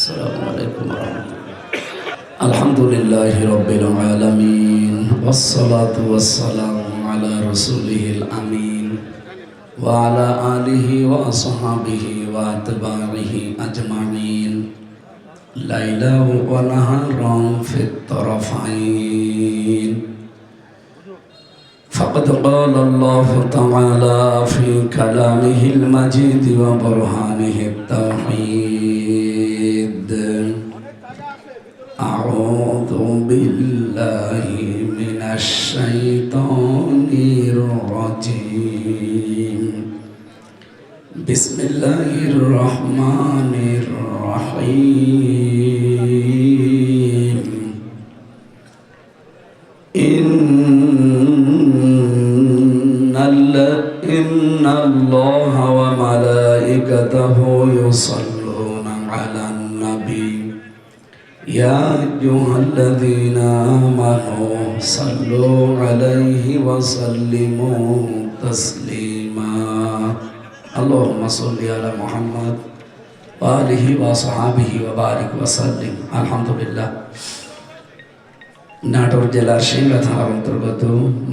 السلام عليكم ورحمة الله. الحمد لله رب العالمين والصلاة والسلام على رسوله الأمين وعلى آله وأصحابه وأتباعه أجمعين ليلا ونهارا في الطرفين. فقد قال الله تعالى في كلامه المجيد وبرهانه التوحيد: أعوذ بالله من الشيطان الرجيم. بسم الله الرحمن الرحيم. إن الله وملائكته يصلون على النبي يا أيها الذين آمنوا صلوا عليه وسلموا تسليما. اللهم صل على محمد وآله وصحبه وبارك وسلم. الحمد لله. নাটোর জেলার সিংড়া থানার অন্তর্গত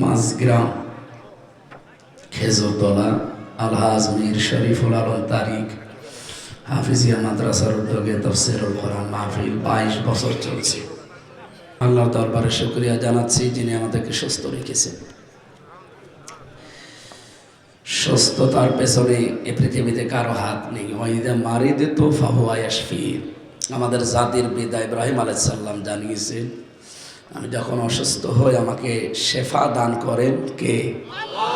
মাঝগ্রাম খেজুরতলা আলহাজ মীর শরীফুল আলম তারিক হাফিজিয়া মাদ্রাসার উদ্যোগে তাফসীরুল কোরআন মাহফিল 22 বছর চলছে। আল্লাহর দরবারে শুকরিয়া জানাচ্ছি যিনি আমাদেরকে সুস্থ রেখেছেন। সুস্থতার পেছনে এ পৃথিবীতে কারো হাত নেই। ওয়াইদা মারিদতু ফাহুয়া ইয়াশফিন। আমাদের জাতির পিতা ইব্রাহিম আলাইহিস সালাম জানিয়েছেন, আমি যখন অসুস্থ হই আমাকে শেফা দান করেন কে? আল্লাহ।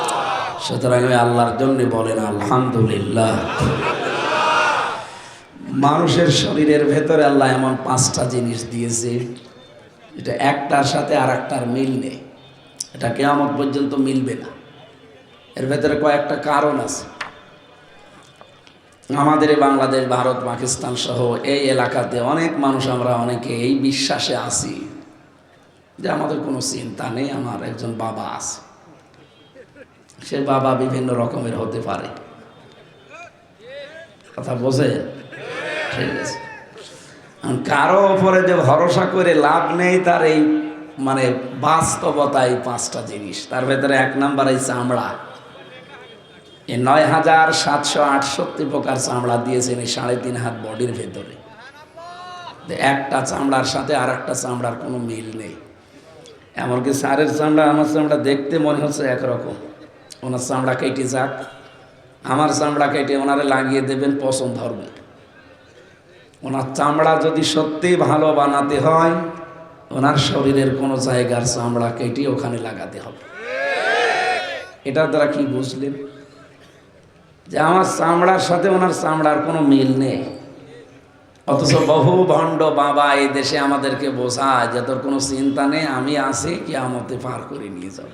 সুতরাং আল্লাহর জন্য বলেন আলহামদুলিল্লাহ। মানুষের শরীরের ভেতরে আল্লাহ এমন 5টা জিনিস দিয়েছে, এটা একটার সাথে আর একটার মিল নেই, এটা কিয়ামত পর্যন্ত মিলবে না। এর ভেতরে কয়েকটা কারণ আছে। আমাদের বাংলাদেশ, ভারত, পাকিস্তান সহ এই এলাকাতে অনেক মানুষ, আমরা অনেকে এই বিশ্বাসে আছি যে আমাদের কোনো চিন্তা নেই, আমার একজন বাবা আছে। সে বাবা বিভিন্ন রকমের হতে পারে, কথা বোঝে? ঠিক আছে, কারো ওপরে যে ভরসা করে লাভ নেই, তার এই মানে বাস্তবতা এই 5টা জিনিস। তার ভেতরে 1 নাম্বার এই চামড়া। এই ৯,৭৬৮ প্রকার চামড়া দিয়েছেন এই 3.5 হাত বডির ভেতরে। একটা চামড়ার সাথে আর একটা চামড়ার কোনো মিল নেই। এমনকি সারের চামড়া আমার চামড়া দেখতে মনে হচ্ছে একরকম, ওনার চামড়া কেটে যাক, আমার চামড়া কেটে ওনারে লাগিয়ে দেবেন, পছন্দ হবে। ওনার চামড়া যদি সত্যি ভালো বানাতে হয়, ওনার শরীরের কোনো জায়গার চামড়া কেটে ওখানে লাগাতে হবে। এটার দ্বারা কি বুঝলেন? যে আমার চামড়ার সাথে ওনার চামড়ার কোনো মিল নেই। অথচ বহু ভণ্ড বাবা এই দেশে আমাদেরকে বোঝায় যে তোর কোনো চিন্তা নেই, আমি আছি, কিয়ামতে পার করে নিয়ে যাব।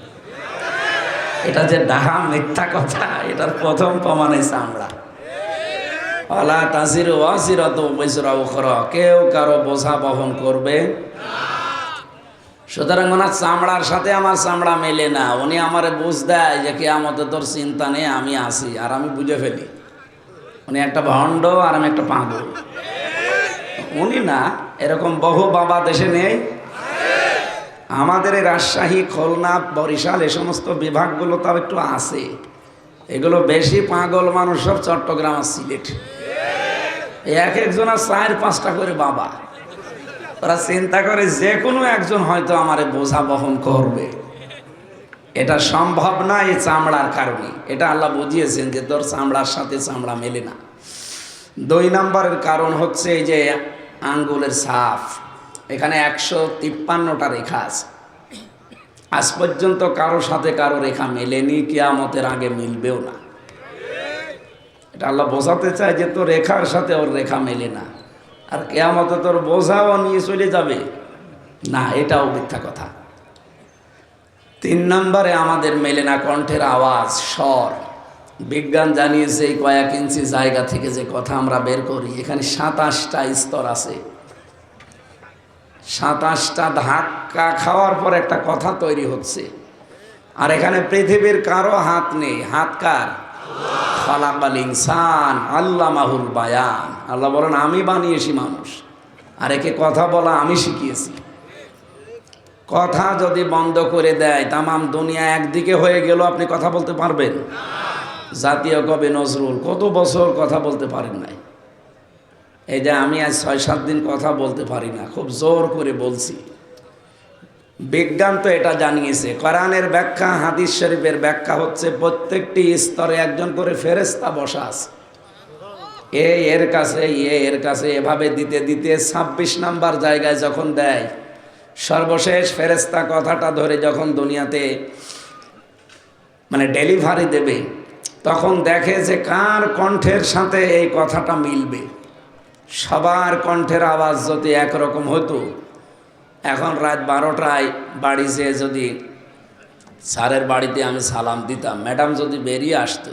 এটা যে ডাহা মিথ্যা কথা, এটার প্রথম প্রমাণ এই চামড়া। ওয়ালা তাজিরু ওয়াজিরাতু বিজরা উখরা, কেউ কারো বোঝা বহন করবে না। সুতরাং ওনার চামড়ার সাথে আমার চামড়া মেলে না। উনি আমারে বুঝ দেয় যে কিয়ামতে তোর চিন্তা নেই, আমি আছি, আর আমি বুঝে ফেলি উনি একটা ভণ্ড আর আমি একটা পাগল। উনি না, এরকম বহু বাবা দেশে নেই। আমাদের এই রাজশাহী, খুলনা, বরিশাল এই সমস্ত বিভাগগুলো তাও একটু আছে। এগুলো বেশি পাগল মানুষ সব চট্টগ্রাম আর সিলেট। এক একজনের 4-5টা করে বাবা। ওরা চিন্তা করে যে কোনো একজন হয়তো আমারে বোঝা বহন করবে। এটা সম্ভব না এই চামড়ার কারণে। এটা আল্লাহ বুঝিয়েছেন যে তোর চামড়ার সাথে চামড়া মেলে না। 2 নম্বরের কারণ হচ্ছে এই যে আঙ্গুলের ছাপ। এখানে 153টা রেখা আছে। আজ পর্যন্ত কারো সাথে কারো রেখা মেলেনি, কিয়ামতের আগে মিলবেও না। এটা আল্লাহ বোঝাতে চায় যে তোর রেখার সাথে ওর রেখা মেলে না, আর কিয়ামতে তোর বোঝাও নিয়ে চলে যাবে না। এটাও মিথ্যা কথা। 3 নম্বরে আমাদের মেলে না কণ্ঠের আওয়াজ, স্বর। বিজ্ঞান জানিয়েছে এই কয়েক ইঞ্চি জায়গা থেকে যে কথা আমরা বের করি, এখানে 27টা স্তর আছে। 27টা ধাক্কা খাওয়ার পর একটা কথা তৈরি হচ্ছে। আর এখানে পৃথিবীর কারো হাত নেই। হাত কার? খালাকাল ইনসান আল্লামাহুল বায়ান। আল্লাহ বলেন আমি বানিয়েছি মানুষ। আর একে কথা বলা আমি শিখিয়েছি। কথা যদি বন্ধ করে দেয় তামাম দুনিয়া একদিকে হয়ে গেল, আপনি কথা বলতে পারবেন? জাতীয় কবি নজরুল কত বছর কথা বলতে পারেন নাই। এই যে আমি আজ ৬-৭ দিন কথা বলতে পারি না, খুব জোর করে বলছি। বিজ্ঞান তো এটা জানিয়েছে, কোরআনের ব্যাখ্যা, হাদিস শরীফের ব্যাখ্যা হচ্ছে প্রত্যেকটি স্তরে একজন করে ফেরেশতা বসা আছে। এর কাছে এর কাছে এভাবে দিতে দিতে ২৬ নাম্বার জায়গায় যখন দেয়, সর্বশেষ ফেরেশতা কথাটা ধরে যখন দুনিয়াতে মানে ডেলিভারি দেবে, তখন দেখে যে কার কণ্ঠের সাথে এই কথাটা মিলবে। সবার কণ্ঠের আওয়াজ যদি একরকম হতো, এখন রাত 12টায় বাড়ি যেয়ে যদি স্যারের বাড়িতে আমি সালাম দিতাম, ম্যাডাম যদি বেরিয়ে আসতো,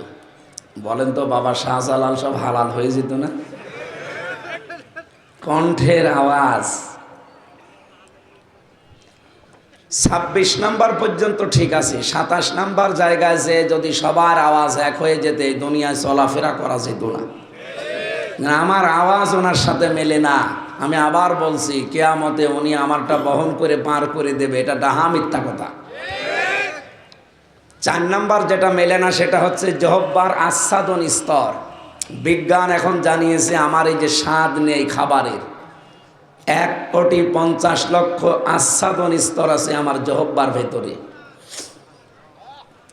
বলেন তো বাবা শাহজালাল সব হালাল হয়ে যেত না? কণ্ঠের আওয়াজ ২৬ নাম্বার পর্যন্ত ঠিক আছে, ২৭ নাম্বার জায়গায় যে যদি সবার আওয়াজ এক হয়ে যেতে, দুনিয়ায় চলাফেরা করা যেত না। আমার আওয়াজ ওনার সাথে মেলে না। আমি আবার বলছি, কিয়ামতে উনি আমারটা বহন করে পার করে দেবে, এটা ডাহা মিথ্যা কথা। ৪ নাম্বার যেটা মেলে না সেটা হচ্ছে জহব্বার আস্বাদন স্তর। বিজ্ঞান এখন জানিয়েছে আমার এই যে স্বাদ নেই খাবারের, ১,৫০,০০,০০০ আস্বাদন স্তর আছে আমার জহব্বার ভেতরে।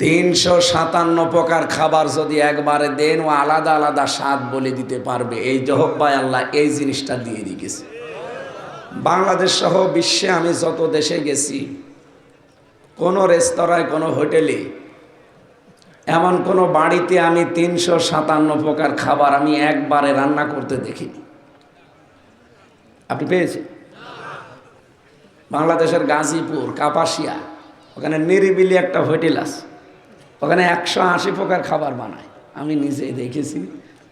৩৫৭ প্রকার খাবার যদি একবারে দেন, ও আলাদা আলাদা স্বাদ বলে দিতে পারবে। এই জহব্বায় আল্লাহ এই জিনিসটা দিয়ে রেখেছে। বাংলাদেশ সহ বিশ্বে আমি যত দেশে গেছি, কোনো রেস্তোরাঁয়, কোনো হোটেলে, এমন কোনো বাড়িতে আমি ৩৫৭ প্রকার খাবার আমি একবারে রান্না করতে দেখিনি। আপনি পেয়েছেন? বাংলাদেশের গাজীপুর, কাপাসিয়া, ওখানে নিরিবিলি একটা হোটেল আছে, ওখানে ১৮০ প্রকার খাবার বানায়। আমি নিজেই দেখেছি।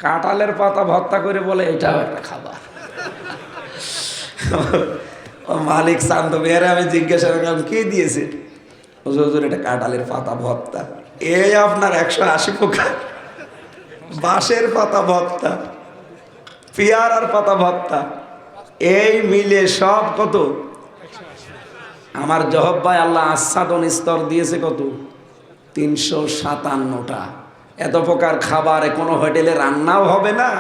কাঁঠালের পাতা ভর্তা করে বলে এটাও একটা খাবার। মালিক শান্ত মেয়েরা আমি জিজ্ঞাসা করলাম কে দিয়েছে, হুজুর এটা কাঁঠালের পাতা ভর্তা। এই আপনার ১৮০ প্রকার, বাঁশের পাতা ভর্তা, পেয়ারার পাতা ভর্তা, এই মিলে সব কত? আমার জহব্বায় আল্লাহ আস্বাদন স্তর দিয়েছে কত? ৩৫৭টা। এত প্রকার খাবারে কোনো হোটেলে রান্নাও হবে না।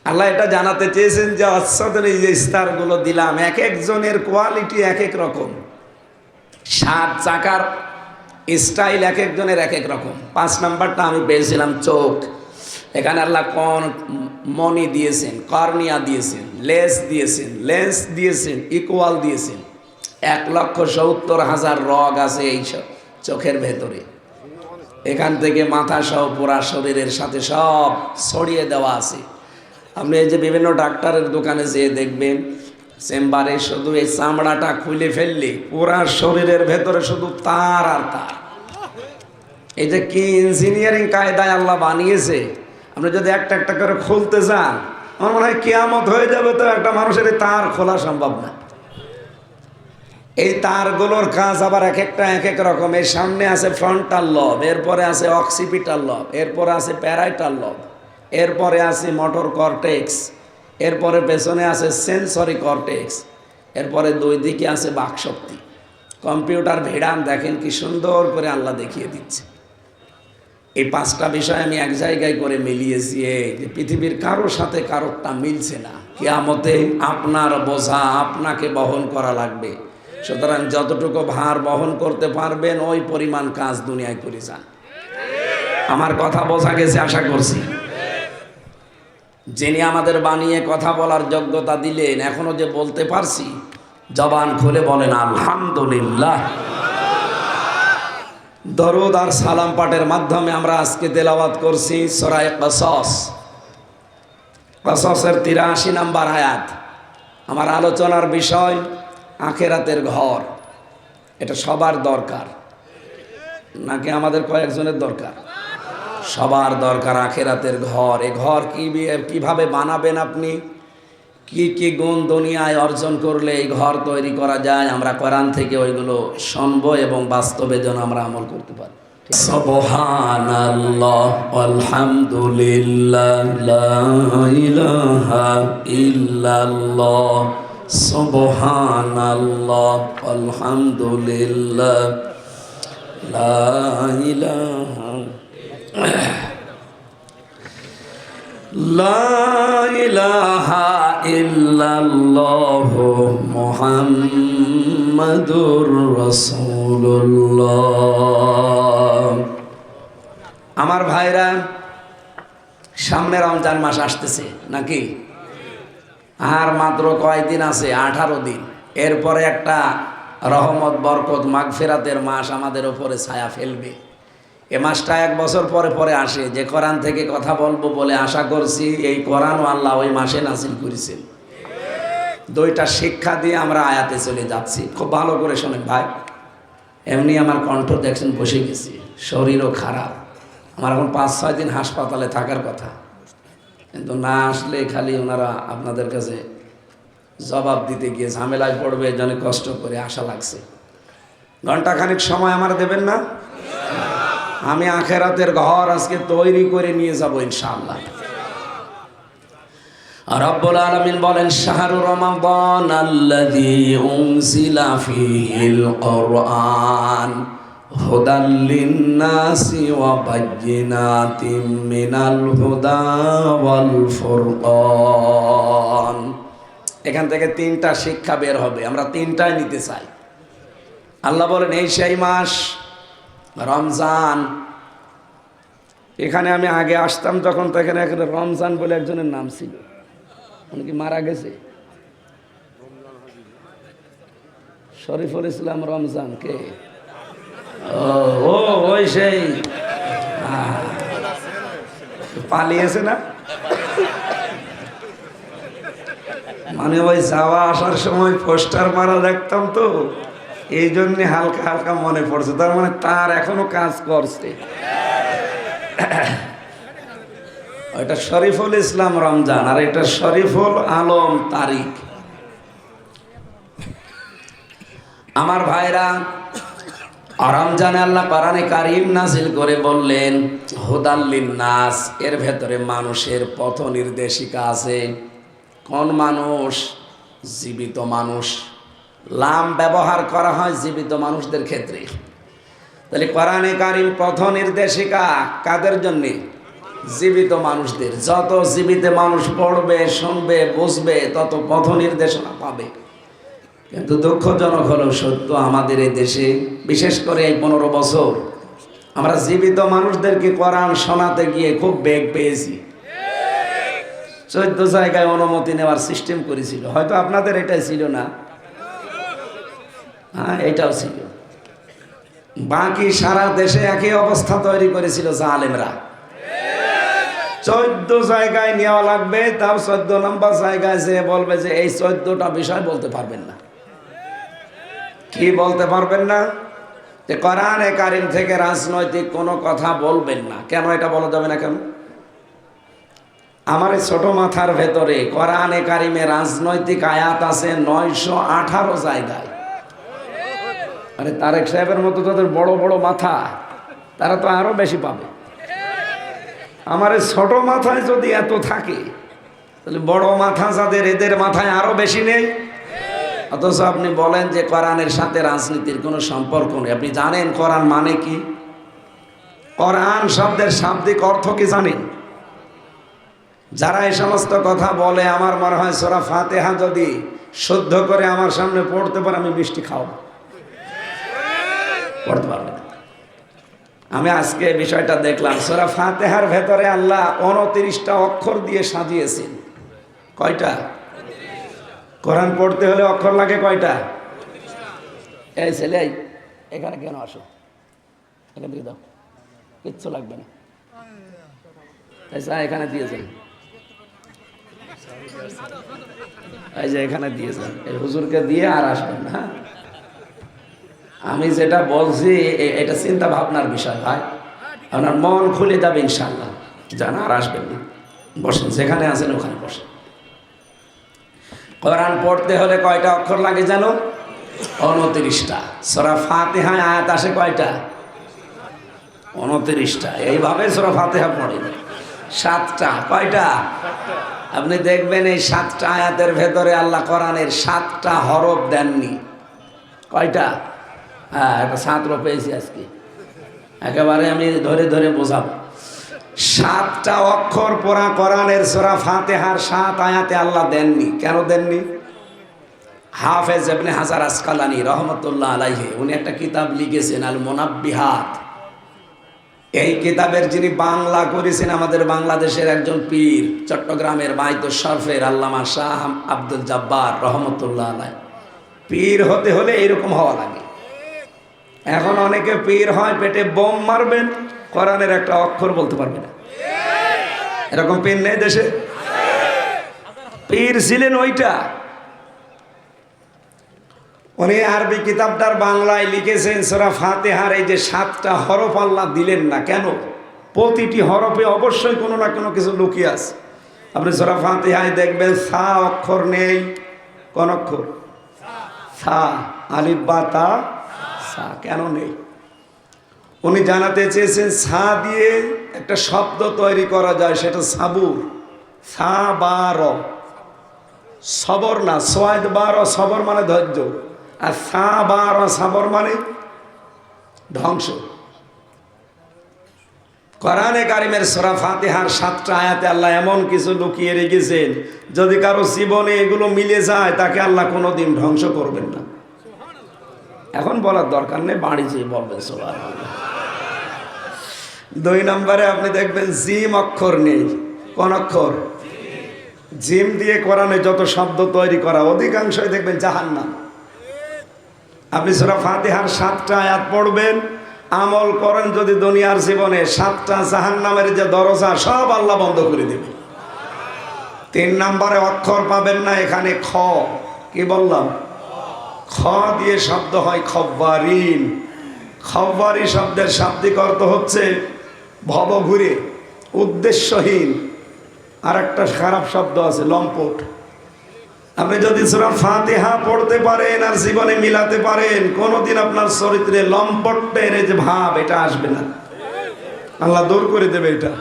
আল্লাহ এটা জানাতে চেয়েছেন যে আস্বাদন এই যে স্তরগুলো দিলাম, এক একজনের কোয়ালিটি এক এক রকম, ৭ চাকার স্টাইল এক একজনের এক এক রকম। ৫ নাম্বারটা আমি পেয়েছিলাম চোখ। এখানে আল্লাহ মনি দিয়েছেন, কর্নিয়া দিয়েছেন, লেন্স দিয়েছেন, ইকুয়াল দিয়েছেন। ১,৭০,০০০ রগ আছে এই চোখের ভেতরে। এখান থেকে মাথা সহ পুরা শরীরের সাথে সব ছড়িয়ে দেওয়া আছে। আপনি এই যে বিভিন্ন ডাক্তারের দোকানে যেয়ে দেখবেন, চেম্বারে শুধু এই চামড়াটা খুলে ফেললে পুরা শরীরের ভেতরে শুধু তার আর তার। এই যে কি ইঞ্জিনিয়ারিং কায়দায় আল্লাহ বানিয়েছে, আপনি যদি একটা একটা করে খুলতে যান, আমার মনে হয় কিয়ামত হয়ে যাবে, তো একটা মানুষের এই তার খোলা সম্ভব না। এই তারগুলোর কাজ আবার এক একটা এক এক রকম। এর সামনে আছে ফ্রন্টাল লব, এরপরে আছে অক্সিপিটাল লব, এরপরে আছে প্যারাইটাল লব, এরপরে আছে মোটর কর্টেক্স, এরপরে পেছনে আছে সেন্সরি কর্টেক্স, এরপরে দুই দিকে আছে বাকশক্তি। কম্পিউটার ভিড়ান দেখেন কি সুন্দর করে আল্লাহ দেখিয়ে দিচ্ছে। এই 5টা বিষয় আমি এক জায়গায় করে মিলিয়েছি, যে পৃথিবীর কারোর সাথে কারোরটা মিলছে না। কিয়ামতে আপনার বোঝা আপনাকে বহন করা লাগবে। সুতরাং যতটুকু ভার বহন করতে পারবেন ওই পরিমাণ কাজ দুনিয়ায় করে যান। আমার কথা বোঝা গেছে আশা করছি। যিনি আমাদের বানিয়ে কথা বলার যোগ্যতা দিলেন, এখনো যে বলতে পারছি, জবান খুলে বলেন আলহামদুলিল্লাহ। দরুদ আর সালাম পাঠের মাধ্যমে আমরা আজকে তেলাওয়াত করছি সূরা কসস, কসসের ৮৩ নম্বর আয়াত। আমার আলোচনার বিষয় আখিরাতের ঘর। এটা সবার দরকার নাকি আমাদের কয়েকজনের দরকার? সবার দরকার আখিরাতের ঘর। এই ঘর কিভাবে বানাবেন আপনি, কি কি গুণ দুনিয়ায় অর্জন করলে এই ঘর তৈরি করা যায়, আমরা কোরআন থেকে ওইগুলো শুনবো এবং বাস্তবে যেন আমরা আমল করতে পারি। সুবহানাল্লাহ আলহামদুলিল্লাহ লা ইলাহা ইল্লাল্লাহ সুবহানাল্লাহ আলহামদুলিল্লাহ লা ইলাহা লা ইলাহা ইল্লাল্লাহ মুহাম্মাদুর রাসূলুল্লাহ। আমার ভাইরা, সামনে রমজান মাস আসতেছে নাকি? আর মাত্র কয়দিন আছে? 18 দিন। এরপরে একটা রহমত, বরকত, মাগফিরাতের মাস আমাদের উপরে ছায়া ফেলবে। এ মাসটা 1 বছর পরে পরে আসে। যে কোরআন থেকে কথা বলবো বলে আশা করছি, এই কোরআনও আল্লাহ ওই মাসে নাজিল করেছেন। দুইটা শিক্ষা দিয়ে আমরা আয়াতে চলে যাচ্ছি। খুব ভালো করে শোনেন ভাই। এমনি আমার কণ্ঠ দেখছেন বসে গেছি, শরীরও খারাপ। আমার এখন 5-6 দিন হাসপাতালে থাকার কথা, কিন্তু না আসলে খালি ওনারা আপনাদের কাছে জবাব দিতে গিয়ে ঝামেলায় পড়বে, এই জন্য কষ্ট করে আসা লাগছে। ঘন্টাখানিক সময় আমার দেবেন না? আমি আখেরাতের ঘর আজকে তৈরি করে নিয়ে যাব ইনশাআল্লাহ। রব্বুল আলামিন বলেন, শাহরু রমাদান আল্লাযী উনজিলা ফীহিল কুরআন হুদাল লিন-নাসি ওয়া বায়্যিনাতিম মিনাল হুদা ওয়াল ফুরকান। এখান থেকে 3টা শিক্ষা বের হবে, আমরা 3টাই নিতে চাই। আল্লাহ বলেন, এই সেই মাস রমজান। এখানে আমি আগে আসতাম তখন তো এখানে রমজান বলে একজনের নাম ছিল, উনি কি মারা গেছে? শরীফুল ইসলাম রমজান কে? ও ওই সেই পালিয়েছে না, মানে ওই যাওয়া আসার সময় পোস্টার মারা দেখতাম তো, এই জন্য হালকা হালকা মনে পড়ছে। তার মানে তার এখনো কাজ করছে। এটা শরীফুল ইসলাম রমজান, আর এটা শরীফুল আলম তারিক। আমার ভাইরা, রমজানে আল্লাহ কোরআনে কারীম নাজিল করে বললেন হুদাল লিন-নাস। এর ভেতরে মানুষের পথ নির্দেশিকা আছে। কোন মানুষ? জীবিত মানুষ। লাম ব্যবহার করা হয় জীবিত মানুষদের ক্ষেত্রে। তাহলে কোরআনে কারীম পথ নির্দেশিকা কাদের জন্যে? জীবিত মানুষদের। যত জীবিত মানুষ পড়বে, শুনবে, বুঝবে, তত পথ নির্দেশনা পাবে। কিন্তু দুঃখজনক হলো সত্য, আমাদের এই দেশে বিশেষ করে এই 15 বছর আমরা জীবিত মানুষদেরকে কোরআন শোনাতে গিয়ে খুব বেগ পেয়েছি। 14 জায়গায় অনুমতি নেওয়ার সিস্টেম করেছিল, হয়তো আপনাদের এটাই ছিল না। হ্যাঁ, এটাও ছিল। বাকি সারা দেশে একই অবস্থা তৈরি করেছিল জালেমরা। 14 জায়গায় নেওয়া লাগবে, তাও 14 নম্বর জায়গায় যে বলবে যে এই 14টা বিষয় বলতে পারবেন না। কি বলতে পারবেন না? যে কোরআনে কারীম থেকে রাজনৈতিক কোনো কথা বলবেন না। কেন এটা বলা যাবে না? কেন? আমার এই ছোট মাথার ভেতরে কোরআনে কারীমে রাজনৈতিক আয়াত আছে 918 জায়গায়। আরে তারেক সাহেবের মতো তাদের বড় বড় মাথা, তারা তো আরো বেশি পাবে। আমার এই ছোট মাথায় যদি এত থাকে, তাহলে বড় মাথা যাদের, এদের মাথায় আরো বেশি নেই। অথচ আপনি বলেন যে কোরআনের সাথে রাজনীতির কোনো সম্পর্ক নেই। আপনি জানেন কোরআন মানে কি? কোরআন শব্দের শাব্দিক অর্থ কি জানেন? যারা এই সমস্ত কথা বলে, আমার মনে হয় সূরা ফাতিহা যদি শুদ্ধ করে আমার সামনে পড়তে পারে, আমি মিষ্টি খাওয়াবো। পড়তে পারবে না। আমি আজকে বিষয়টা দেখলাম, সূরা ফাতিহার ভেতরে আল্লাহ 29টা অক্ষর দিয়ে সাজিয়েছেন। কয়টা? কোরআন পড়তে হলে অক্ষর লাগে কয়টা? এই ছেলে, এখানে কেন আসো? এখান থেকে দাও, কিচ্ছু লাগবে না। এখানে দিয়েছেন, এই যে এখানে দিয়েছেন, এই হুজুরকে দিয়ে আর আসবেন না। আমি যেটা বলছি এটা চিন্তা ভাবনার বিষয় ভাই। আপনার মন খুলে যাবে ইনশাআল্লাহ, জানা আর আসবেন না। বসেন, যেখানে আছেন ওখানে বসেন। কোরআন পড়তে হলে কয়টা অক্ষর লাগে জানো? 29টা। সূরা ফাতিহায় আয়াত আসে কয়টা? 29টা। এইভাবে সূরা ফাতিহা পড়ে 7টা। কয়টা? আপনি দেখবেন এই 7টা আয়াতের ভেতরে আল্লাহ কোরআনের 7টা হরফ দেননি। কয়টা? হ্যাঁ, একটা ছাত্র পেয়েছি আজকে, একেবারে আমি ধরে ধরে বোঝাবো। 7টা অক্ষর পড়া কোরআনের সূরা ফাতিহার 7 আয়াতে আল্লাহ দেননি। কেন দেননি? হাফেজ ইবনে হাজার আসকালানী রহমতুল্লাহ আলাইহি উনি একটা কিতাব লিখেছেন, আল মুনাব্বিহাত। এই কিতাবের যিনি বাংলা করেছেন আমাদের বাংলাদেশের একজন পীর, চট্টগ্রামের বাইতুল শরফের আল্লামা শাহ আব্দুল জব্বার রহমতুল্লাহ আলাইহি। পীর হতে হলে এরকম হওয়া লাগে। এখন অনেকে পীর হয়, পেটে বোম মারবেন, কোরআনের একটা অক্ষর বলতে পারবে না। এরকম পীর নেই দেশে? পীর ছিলেন ওইটা। উনি আরবি কিতাবটার বাংলায় লিখেছেন সূরা ফাতিহার এই যে 7টা হরফ আল্লাহ দিলেন না কেন? প্রতিটি হরফে অবশ্যই কোনো না কোনো কিছু লুকিয়ে আছে। আপনি সূরা ফাতিহায় দেখবেন সা অক্ষর নেই। কোন অক্ষর? সা। আলিফ বা তা, সা কেন নেই? উনি জানাতে চেয়েছেন সা দিয়ে একটা শব্দ তৈরি করা যায়, সেটা সাবুর। সা বা র, সবর না, সোয়াদ বা র সবর মানে ধৈর্য, আর সা বা র সবর মানে ধ্বংস। কোরআনে কারিমের সূরা ফাতিহার 7টা আয়াতে আল্লাহ এমন কিছু লুকিয়ে রেখেছেন, যদি কারো জীবনে এগুলো মিলে যায় তাকে আল্লাহ কোনোদিন ধ্বংস করবেন না। এখন বলার দরকার নেই, বাড়ি যেয়ে বলবেন সুবহানাল্লাহ। 2 নম্বরে আপনি দেখবেন জিম অক্ষর নেই। কোন অক্ষর? জিম দিয়ে কোরআনে যত শব্দ তৈরি করা অধিকাংশই দেখবেন জাহান্নাম। আপনি সূরা ফাতিহার 7টা আয়াত পড়বেন, আমল করেন যদি দুনিয়ার জীবনে, 7টা জাহান্নামের যে দরজা সব আল্লাহ বন্ধ করে দেবে। 3 নম্বরে অক্ষর পাবেন না এখানে খ। কি বললাম? খ দিয়ে শব্দ হয় খব্বারিন। খব্বারি শব্দের শাব্দিক অর্থ হচ্ছে ভবঘুরে, উদ্দেশ্যহীন। আর একটা খারাপ শব্দ আছে লম্পট। আপনি যদি সূরা ফাতিহা পড়তে পারেন আর জীবনে মিলাতে পারেন, কোনোদিন আপনার চরিত্রে লম্পটের যে ভাব এটা আসবে না, আল্লাহ দূর করে দেবে এটা।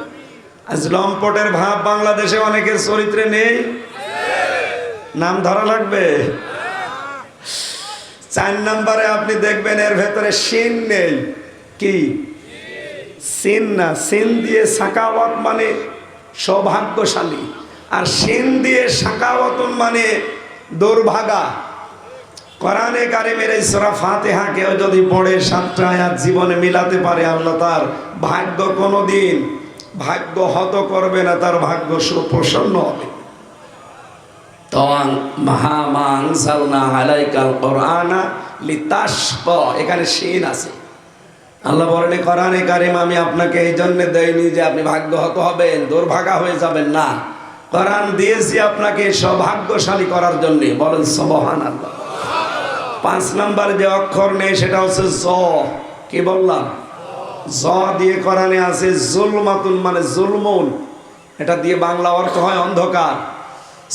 আজ লম্পটের ভাব বাংলাদেশে অনেকের চরিত্রে নেই, নাম ধরা লাগবে। 4 নম্বরে আপনি দেখবেন এর ভেতরে সিন নেই। কি? সিন না, সিন দিয়ে সাকাওয়াত মানে সৌভাগ্যশালী, আর সিন দিয়ে সাকাওয়াতুন মানে দুর্ভাগা। কোরআনে কারিমের এই সূরা ফাতিহা কেউ যদি পড়ে 7টা আয়াত জীবনে মিলাতে পারে, আল্লাহ তার ভাগ্য কোনোদিন ভাগ্য হত করবে না, তার ভাগ্য সুপ্রসন্ন হবে। এখানে সিন আছে। আল্লাহ বলেন কোরআনে কারিম আমি আপনাকে এই জন্য দেইনি যে আপনি ভাগ্যহত হবেন, দুর্ভাগা হয়ে যাবেন না। কোরআন দিয়েছি আপনাকে সৌভাগ্যশালী করার জন্য। বলেন সুবহানাল্লাহ। 5 নম্বর যে অক্ষর নেই সেটা হচ্ছে জ। কি বললাম? জ দিয়ে কোরআনে আছে জুলমাতুন মানে জুলমুন। এটা দিয়ে বাংলা অর্থ হয় অন্ধকার।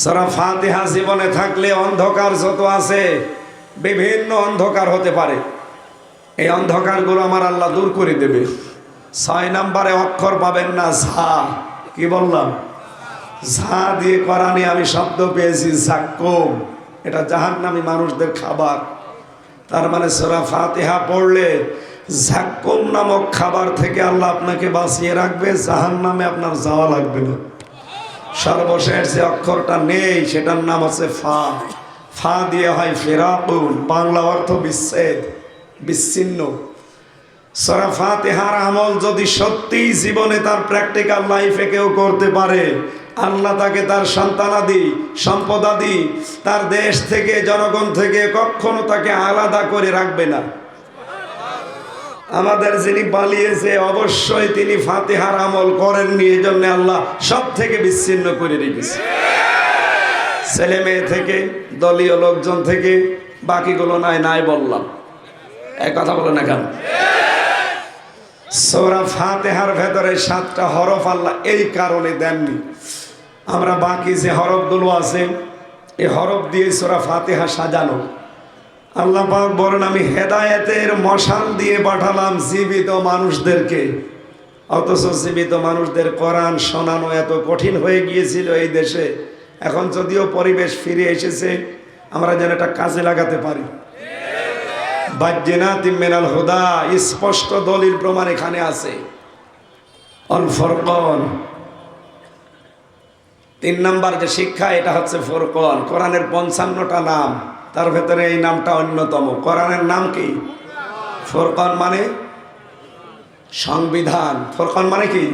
সূরা ফাতিহা জীবনে থাকলে অন্ধকার যত আছে বিভিন্ন অন্ধকার হতে পারে, এই অন্ধকারগুলো আমার আল্লাহ দূর করে দেবে। 6 নম্বরে অক্ষর পাবেন না ঝা। কি বললাম? ঝা দিয়ে কোরআনে আমি শব্দ পেয়েছি জাক্কুম। এটা জাহান্নামী মানুষদের খাবার। তার মানে সূরা ফাতিহা পড়লে জাক্কুম নামক খাবার থেকে আল্লাহ আপনাকে বাঁচিয়ে রাখবে, জাহান্নামে আপনার যাওয়া লাগবে না। সর্বশেষ যে অক্ষরটা নেই সেটার নাম হচ্ছে ফা। ফা দিয়ে হয় ফিরাকুন, বাংলা অর্থ বিচ্ছেদ, বিচ্ছিন্ন। সূরা ফাতিহার আমল যদি সত্যি জীবনে তার প্র্যাকটিক্যাল লাইফে কেউ করতে পারে, আল্লাহ তাকে তার সন্তানাদি সম্পদাদি তার দেশ থেকে জনগণ থেকে কখনো তাকে আলাদা করে রাখবে না। আমাদের যিনি পালিয়েছে অবশ্যই তিনি ফাতিহার আমল করেননি, এই জন্য আল্লাহ সব থেকে বিচ্ছিন্ন করে রেখেছে। ছেলে মেয়ে থেকে, দলীয় লোকজন থেকে, বাকিগুলো নাই বললাম। এক কথা বলো না কেন? সূরা ফাতিহার ভেতরে 7টা হরফ আল্লাহ এই কারণে দেননি। আমরা বাকি যে হরফগুলো আছে এই হরফ দিয়ে সূরা ফাতিহা সাজানো। আল্লাহ পাক বলেন, আমি হেদায়েতের মশাল দিয়ে পাঠালাম জীবিত মানুষদেরকে। অথচ জীবিত মানুষদের কোরআন শোনানো এত কঠিন হয়ে গিয়েছিল এই দেশে। এখন যদিও পরিবেশ ফিরে এসেছে, আমরা যেন এটা কাজে লাগাতে পারি। বাজ্জিনাতিম মিনাল হুদা, স্পষ্ট দলিল প্রমাণ এখানে আছে। অল ফুরকান, 3 নাম্বার যে শিক্ষা, এটা হচ্ছে ফুরকান। কোরআনের 55টা নাম, তার ভেতরে এই নামটা অন্যতম। কোরআনের নাম কি? ফুরকান মানে সংবিধান। ফুরকান মানে কি?